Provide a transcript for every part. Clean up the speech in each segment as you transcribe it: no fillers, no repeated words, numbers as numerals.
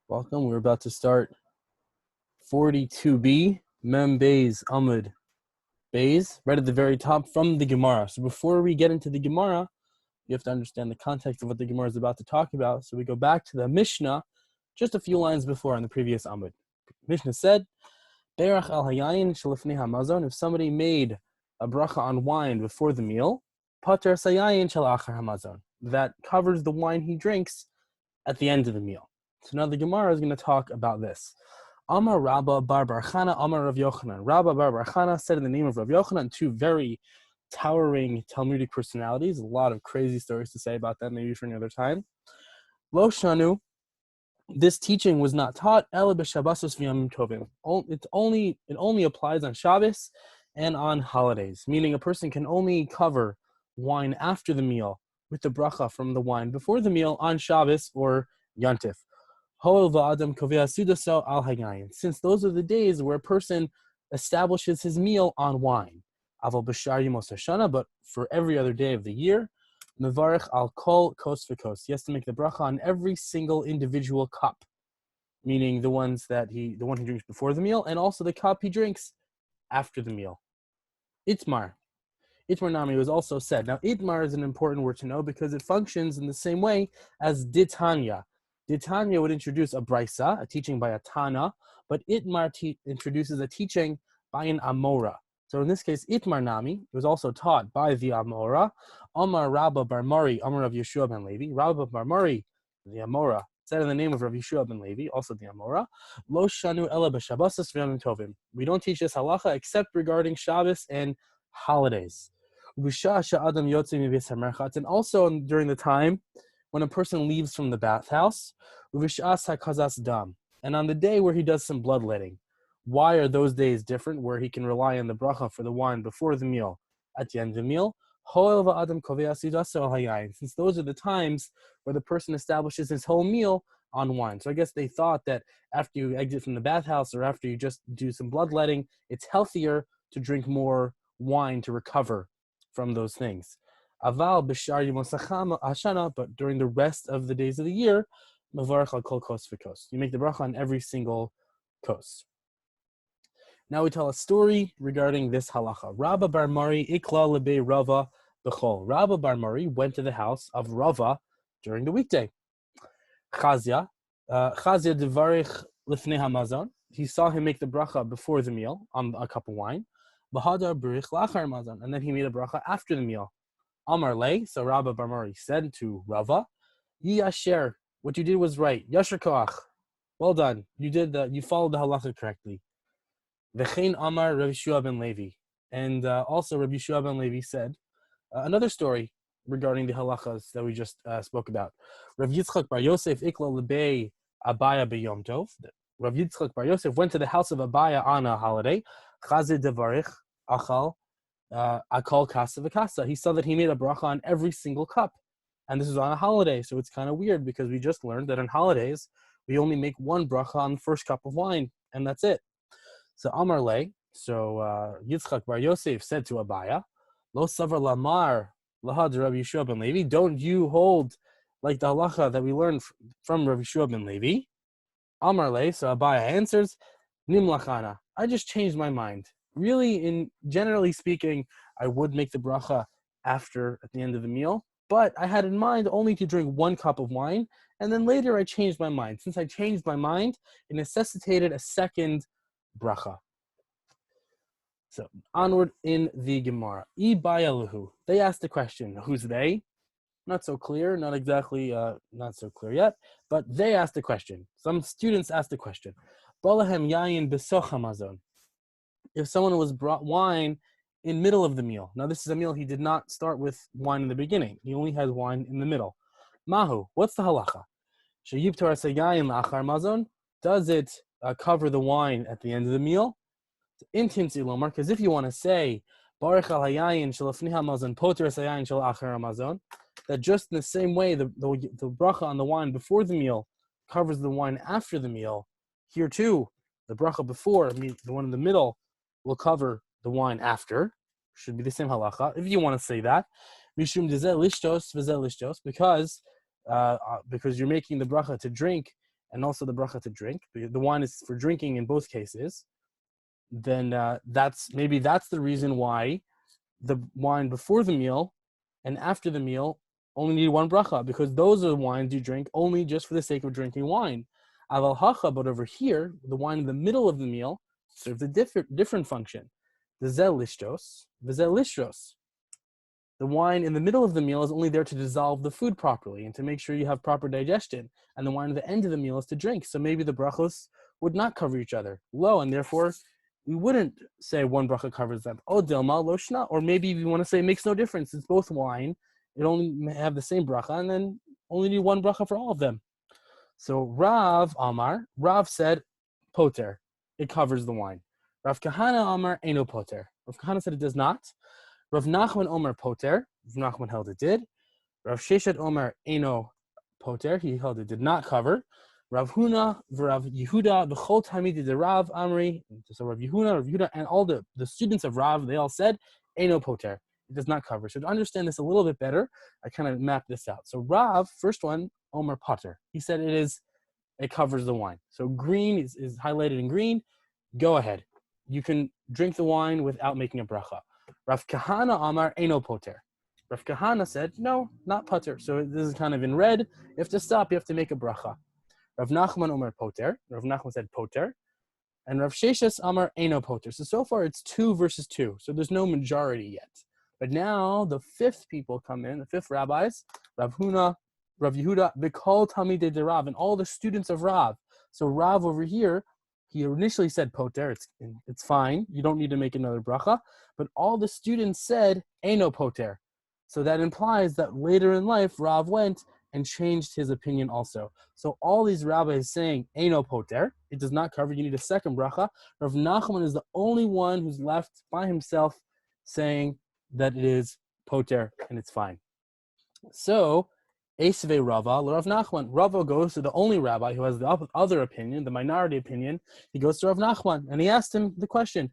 Welcome. We're about to start 42b, Mem Beis Amud Beis, right at the very top from the Gemara. So before we get into the Gemara, you have to understand the context of what the Gemara is about to talk about. So we go back to the Mishnah, just a few lines before on the previous Amud. Mishnah said, Berach al hayayin shalifnei hamazon, if somebody made a bracha on wine before the meal, pater sayayin shal achar hamazon, that covers the wine he drinks at the end of the meal. So now the Gemara is going to talk about this. Amar Rabba bar Barchana, Amar Rav Yochanan. Rabba bar Barchana said in the name of Rav Yochanan, two very towering Talmudic personalities. A lot of crazy stories to say about them, maybe for another time. Lo shanu, this teaching was not taught. Ela b'Shabbosos v'yamim tovim. It only applies on Shabbos and on holidays, meaning a person can only cover wine after the meal with the bracha from the wine before the meal on Shabbos or Yantif. Since those are the days where a person establishes his meal on wine. But for every other day of the year, mevarich al kol kos v'kos. He has to make the bracha on every single individual cup, meaning the one he drinks before the meal, and also the cup he drinks after the meal. Itmar Nami was also said. Now, Itmar is an important word to know because it functions in the same way as Ditanya. Ditanya would introduce a brisa, a teaching by a Tana, but Itmar introduces a teaching by an Amora. So in this case, Itmar Nami was also taught by the Amora. Amar Rabba bar Mari, Amar Rav Yeshua ben Levi. Rabba bar Mari, the Amora, said in the name of Rav Yeshua ben Levi, also the Amora, Lo shanu ela b'Shabbosos v'yamim tovim. We don't teach this halacha except regarding Shabbos and holidays. And also during the time when a person leaves from the bathhouse, and on the day where he does some bloodletting. Why are those days different, where he can rely on the bracha for the wine before the meal, at the end of the meal? Since those are the times where the person establishes his whole meal on wine. So I guess they thought that after you exit from the bathhouse or after you just do some bloodletting, it's healthier to drink more wine to recover from those things. Aval b'shar yimosacham hashana, but during the rest of the days of the year, mavarach al kol kos v'kos. You make the bracha on every single kos. Now we tell a story regarding this halacha. Rabba bar Mari ikla lebe Rava b'chol. Rabba bar Mari went to the house of Rava during the weekday. Chazia devarich lifnei hamazon. He saw him make the bracha before the meal on a cup of wine. Bahadar berich lachar hamazon, and then he made a bracha after the meal. Amar lei, so Rabba bar Mari said to Rava, Yi asher, what you did was right. Yasher koach, well done. You followed the halacha correctly. V'chein Amar Rav Yeshua ben Levi, and also Rav Yeshua ben Levi said another story regarding the halachas that we just spoke about. Rav Yitzchak bar Yosef ikla lebei Abaya b'Yom Tov. Rav Yitzchak bar Yosef went to the house of Abaya on a holiday. Chazir devarich achal akal kasa v'kasa. He saw that he made a bracha on every single cup, and this is on a holiday, so it's kind of weird because we just learned that on holidays we only make one bracha on the first cup of wine, and that's it. So Amar lei, so Yitzchak bar Yosef said to Abaya, Lo savar lamar lahad Rav Yeshua ben Levi. Don't you hold like the halacha that we learned from Rav Yeshua ben Levi? Amar lei, so Abaya answers, Nimlachana, I just changed my mind. Really, generally speaking, I would make the bracha at the end of the meal, but I had in mind only to drink one cup of wine, and then later I changed my mind. Since I changed my mind, it necessitated a second bracha. So onward in the Gemara. Ibayaluhu. They asked the question. Who's they? Not so clear. Not exactly. Not so clear yet. But they asked the question. Some students asked the question. Balahem yayin besoch hamazon. If someone was brought wine in middle of the meal. Now this is a meal he did not start with wine in the beginning. He only has wine in the middle. Mahu. What's the halacha? Sheyibtor yayin la'achar mazon. Does it cover the wine at the end of the meal? Intimsi lomar, because if you want to say Baruch al hayayin shalafni hamazon poter hayayin shal achar hamazon, that just in the same way the bracha on the wine before the meal covers the wine after the meal, here too the bracha before, the one in the middle, will cover the wine after. Should be the same halacha if you want to say that. Mishum dezeh lishtos v'zeh lishtos, because you're making the bracha to drink and also the bracha to drink, because the wine is for drinking in both cases, then that's the reason why the wine before the meal and after the meal only need one bracha, because those are the wines you drink only just for the sake of drinking wine. Aval hacha, but over here, the wine in the middle of the meal serves a different function. The zel lishtos, the zel lishtos. The wine in the middle of the meal is only there to dissolve the food properly and to make sure you have proper digestion. And the wine at the end of the meal is to drink. So maybe the brachos would not cover each other. Lo, and therefore, we wouldn't say one bracha covers them. Oh, dilma, lo shna. Or maybe if you want to say it makes no difference. It's both wine. It only may have the same bracha, and then only need one bracha for all of them. So Rav said, poter. It covers the wine. Rav Kahana Amar, eno poter. Rav Kahana said it does not. Rav Nachman Omer poter. Rav Nachman held it did. Rav Sheshet Omer eno poter. He held it did not cover. Rav Huna, Rav Yehuda, the whole Talmidei de Rav Amri. So Rav Yehuda, and all the students of Rav, they all said eno poter. It does not cover. So to understand this a little bit better, I kind of mapped this out. So Rav, first one, Omer poter. He said it covers the wine. So green is highlighted in green. Go ahead. You can drink the wine without making a bracha. Rav Kahana Amar eno poter. Rav Kahana said, no, not poter. So this is kind of in red. You have to stop. You have to make a bracha. Rav Nachman Omer poter. Rav Nachman said poter. And Rav Sheshes Amar eno poter. So far it's 2 versus 2. So there's no majority yet. But now the fifth people come in, the fifth rabbis, Rav Huna, Rav Yehuda, B'kol Talmidei de Rav, and all the students of Rav. So Rav over here, he initially said poter, it's fine, you don't need to make another bracha, but all the students said eno poter. So that implies that later in life, Rav went and changed his opinion also. So all these rabbis saying eno poter, it does not cover, you need a second bracha. Rav Nachman is the only one who's left by himself saying that it is poter and it's fine. So, Esve Rava, Rav Nachman. Rava goes to the only rabbi who has the other opinion, the minority opinion. He goes to Rav Nachman and he asked him the question,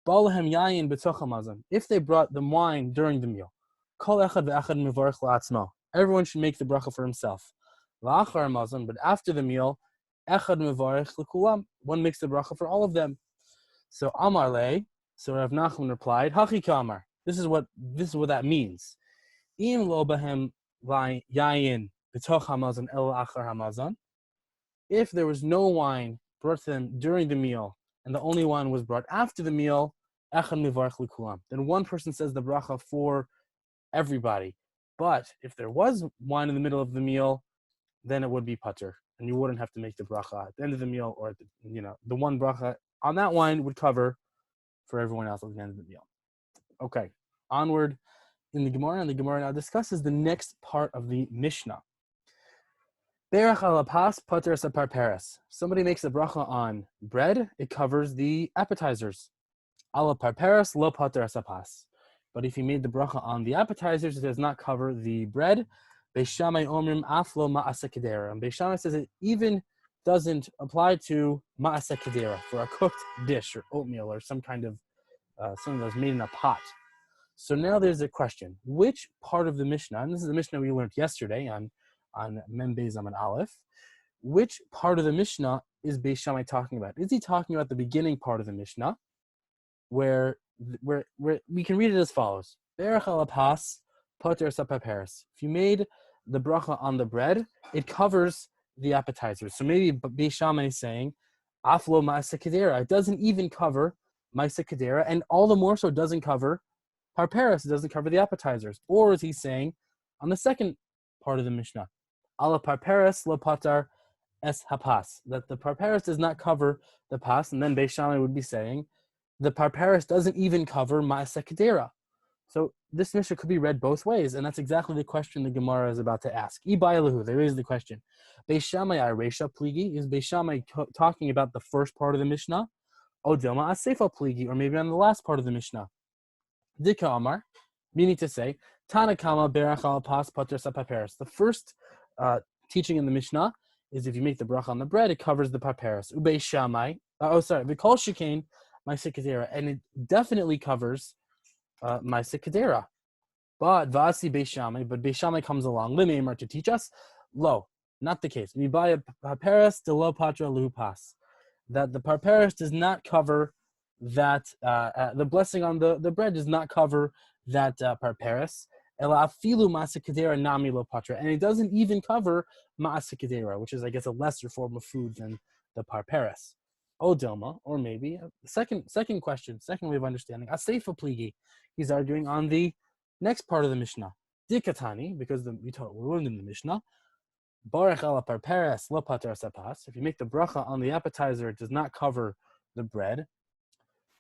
Balahem yayin b'toch hamazon. If they brought the wine during the meal, kol echad ve'echad mevarech la'atzmo. Everyone should make the bracha for himself. La'achar hamazon, but after the meal, echad mevarech l'kulam. One makes the bracha for all of them. So Amar le, so Rav Nachman replied, Hachi kamar. This is what that means. Im lo bahem yayin b'toch hamazon el achar hamazon. If there was no wine brought to them during the meal, and the only wine was brought after the meal, echad mivarech l'kulam. Then one person says the bracha for everybody. But if there was wine in the middle of the meal, then it would be pater, and you wouldn't have to make the bracha at the end of the meal, or the one bracha on that wine would cover for everyone else at the end of the meal. Okay, onward in the Gemara, and the Gemara now discusses the next part of the Mishnah. Berach alapas pater saparperes. Somebody makes a bracha on bread, it covers the appetizers. Ala parperes lo pater sapas. But if he made the bracha on the appetizers, it does not cover the bread. Beis Shammai omrim aflo ma'aseh kedera. And Beis Shammai says it even doesn't apply to ma'aseh kedera, for a cooked dish or oatmeal or some kind of something that's made in a pot. So now there's a question. Which part of the Mishnah, and this is the Mishnah we learned yesterday on Mem Beis Amud Aleph, which part of the Mishnah is Beis Shammai talking about? Is he talking about the beginning part of the Mishnah, where we can read it as follows. Berach alapas pater saparperes. If you made the bracha on the bread, it covers the appetizers. So maybe Beis Shammai is saying, aflo ma'aseh kedera. It doesn't even cover ma'aseh kedera, and all the more so it doesn't cover parperes. It doesn't cover the appetizers. Or is he saying, on the second part of the Mishnah, ala parperes lo patar es hapas, that the parperes does not cover the pas, and then Beis Shammai would be saying, the parperes doesn't even cover ma'aseh kedera. So this Mishnah could be read both ways, and that's exactly the question the Gemara is about to ask. Ibayalahu, there is the question. Beis Shammai aresha pligi, is Beis Shammai talking about the first part of the Mishnah? O dilma asefa pligi, or maybe on the last part of the Mishnah. Dika Amar, meaning to say, Tanakama berach alapas pater saparperes. The first teaching in the Mishnah is if you make the bracha on the bread, it covers the parperes. Beis Shammai, v'kol shekain ma'aseh kedera, and it definitely covers ma'aseh kedera. But v'asi Beis Shammai, but Beis Shammai comes along, l'meimar, to teach us, lo, Not the case. We buy a parperes de lo patra lupas. That the parperes does not cover that, the blessing on the bread does not cover that parperes. Ela afilu ma'aseh kedera nami lo patra. And it doesn't even cover ma'aseh kedera, which is, I guess, a lesser form of food than the parperes. Odilma, or maybe, second question, second way of understanding. Aseifa pligi. He's arguing on the next part of the Mishnah. Dikatani, because we learned in the Mishnah, Barach ala parperes lo pater sapas. If you make the bracha on the appetizer, it does not cover the bread.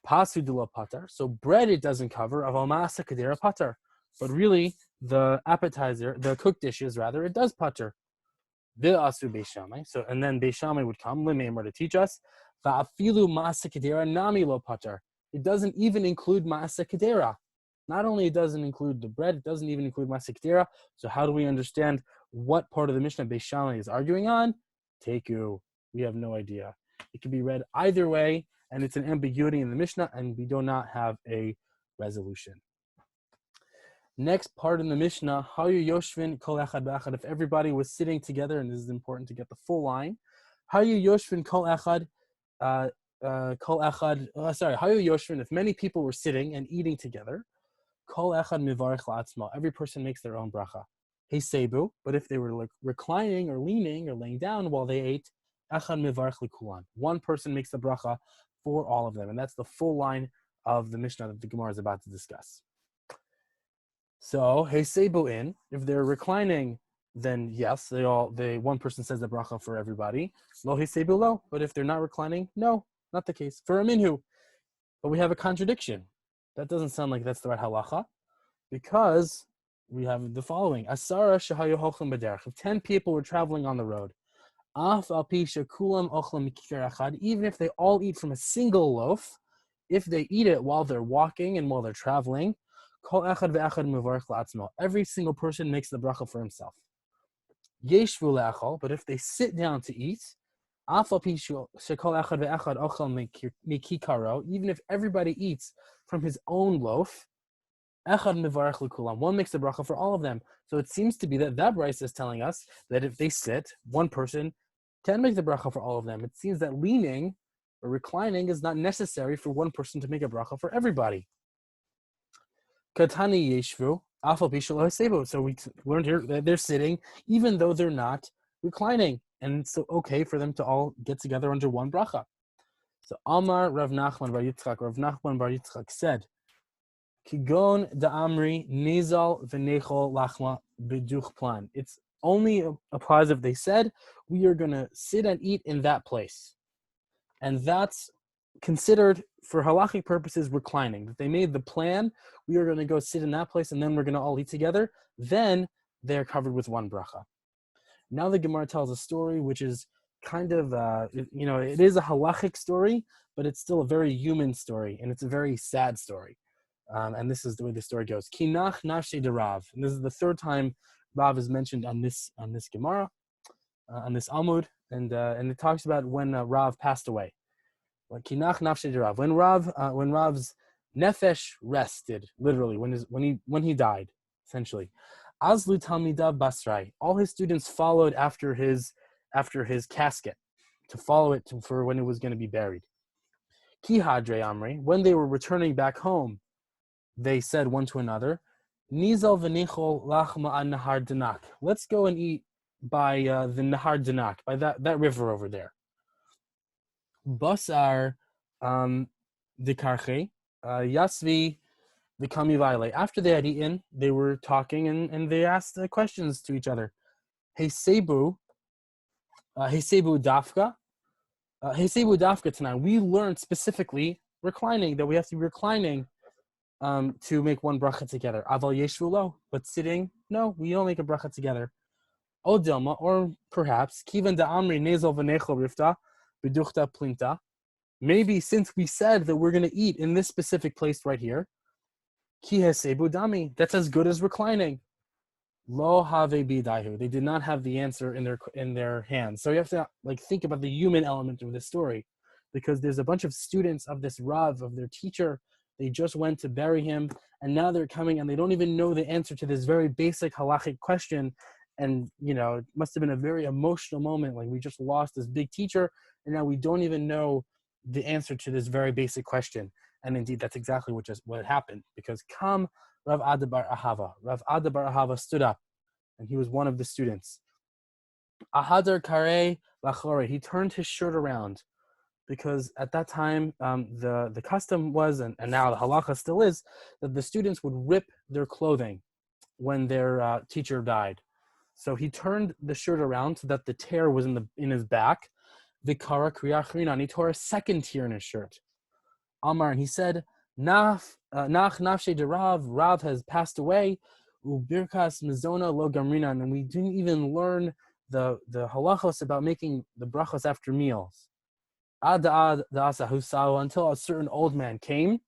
Pasu de lo pater. So bread it doesn't cover. Aval ma'aseh kedera pater. But really, the appetizer, the cooked dishes rather, it does pater. Asu Beis Shammai. So, and then Beis Shammai would come, Limeimer, to teach us. Va'afilu ma'aseh kedera nami lo pater. It doesn't even include ma'aseh kedera. Not only it doesn't include the bread, it doesn't even include ma'aseh kedera. So how do we understand what part of the Mishnah Beis Shammai is arguing on? Teku. We have no idea. It can be read either way, and it's an ambiguity in the Mishnah, and we do not have a resolution. Next part in the Mishnah, Hayu Yoshvin Kol Echad B'Echad. If everybody was sitting together, and this is important to get the full line, Hayu Yoshvin Kol Echad, Hayu Yoshvin. If many people were sitting and eating together, Kol Echad Mivarech La'atzmo. Every person makes their own bracha. Hey Sebu. But if they were like reclining or leaning or laying down while they ate, Echad Mivarech Likulan. One person makes the bracha for all of them, and that's the full line of the Mishnah that the Gemara is about to discuss. So, hey Sebu in, if they're reclining, then yes, one person says the bracha for everybody. Lo hey Sebu lo. But if they're not reclining, no, not the case. For a minhu. But we have a contradiction. That doesn't sound like that's the right halacha, because we have the following. Asara shahayu hochlim b'derech. If 10 people were traveling on the road, af al pi shekulam ochlim mikikar echad, even if they all eat from a single loaf, if they eat it while they're walking and while they're traveling, kol echad ve'echad mevarech la'atzmo. Every single person makes the bracha for himself. Yeshvu le'achol, but if they sit down to eat, af al pi shekol echad ve'echad ochel mikikaro, even if everybody eats from his own loaf, echad mevarech l'kulam. One makes the bracha for all of them. So it seems to be that brayso is telling us that if they sit, one person can make the bracha for all of them. It seems that leaning or reclining is not necessary for one person to make a bracha for everybody. Katani yeshvu afal pi shelo hasebu. So we learned here that they're sitting even though they're not reclining, and it's okay for them to all get together under one bracha. So Amar Rav Nachman bar Yitzchak. Rav Nachman bar Yitzchak said, Kigon da Amri Nizal v'nechol lachma b'duch plan. It's only applies if they said, we are going to sit and eat in that place. And that's considered, for halachic purposes, reclining. That they made the plan, we are going to go sit in that place, and then we're going to all eat together. Then they're covered with one bracha. Now the Gemara tells a story which is kind of, it is a halachic story, but it's still a very human story, and it's a very sad story. And this is the way the story goes. Kinach nafshe de Rav. And this is the third time Rav is mentioned on this Gemara, on this Amud, and it talks about when Rav passed away. Kinach nafshe de Rav. When Rav's nefesh rested, literally, when he died, essentially. Azlu talmidav basrai. All his students followed after his casket, to follow it for when it was going to be buried. Ki hadre amri. When they were returning back home, they said one to another, Nizal v'nichol lachma an nahar danak. Let's go and eat by the nahar danak, by that river over there. Basar dikarche yasvi v'kami vayle. After they had eaten, they were talking and they asked questions to each other. Hey Sebu dafka. Hey Sebu dafka tonight. We learned specifically reclining, that we have to be reclining to make one bracha together. Aval yeshvu lo, but sitting, no, we don't make a bracha together. Odilma, or perhaps kivan da amri nezel v'nechol rifta b'duchta plinta. Maybe since we said that we're going to eat in this specific place right here, ki hesebu dami, that's as good as reclining. Lo have bidahu. They did not have the answer in their hands. So you have to think about the human element of this story, because there's a bunch of students of this Rav, of their teacher. They just went to bury him, and now they're coming and they don't even know the answer to this very basic halachic question, And, it must have been a very emotional moment. Like, we just lost this big teacher, and now we don't even know the answer to this very basic question. And indeed, that's exactly what happened, because Kam Rav Ada bar Ahava. Rav Ada bar Ahava stood up, and he was one of the students. Ahadar Kare Lachore. He turned his shirt around, because at that time, the custom was, and now the halacha still is, that the students would rip their clothing when their teacher died. So he turned the shirt around so that the tear was in his back. Vikara Kriya Chrinan. He tore a second tear in his shirt. Amar, and he said, Nach nafshe de Rav has passed away. Ubirkas mizona lo gamrinan, and we didn't even learn the halachos about making the brachos after meals. Ad da'asa husao, until a certain old man came.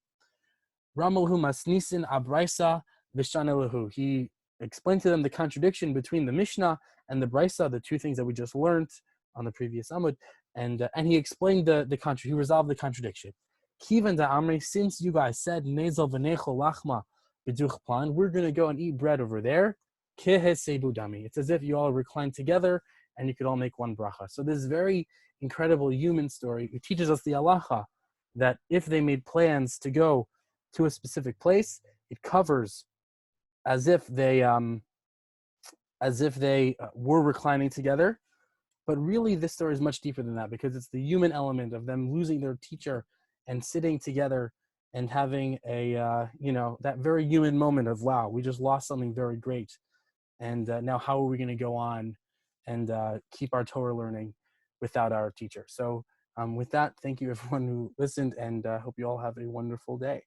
Ramalhu masnisin abraisa vishanelahu. He explained to them the contradiction between the Mishnah and the Brisa, the two things that we just learned on the previous Amud, and he explained he resolved the contradiction. Kivan da Amri, since you guys said Nezel v'nechol lachma b'duch plan, we're going to go and eat bread over there. Dami. It's as if you all reclined together and you could all make one bracha. So this very incredible human story, it teaches us the halacha that if they made plans to go to a specific place, it covers as if they were reclining together. But really, this story is much deeper than that, because it's the human element of them losing their teacher and sitting together and having that very human moment of, wow, we just lost something very great. And now how are we going to go on and keep our Torah learning without our teacher? So with that, thank you everyone who listened, and hope you all have a wonderful day.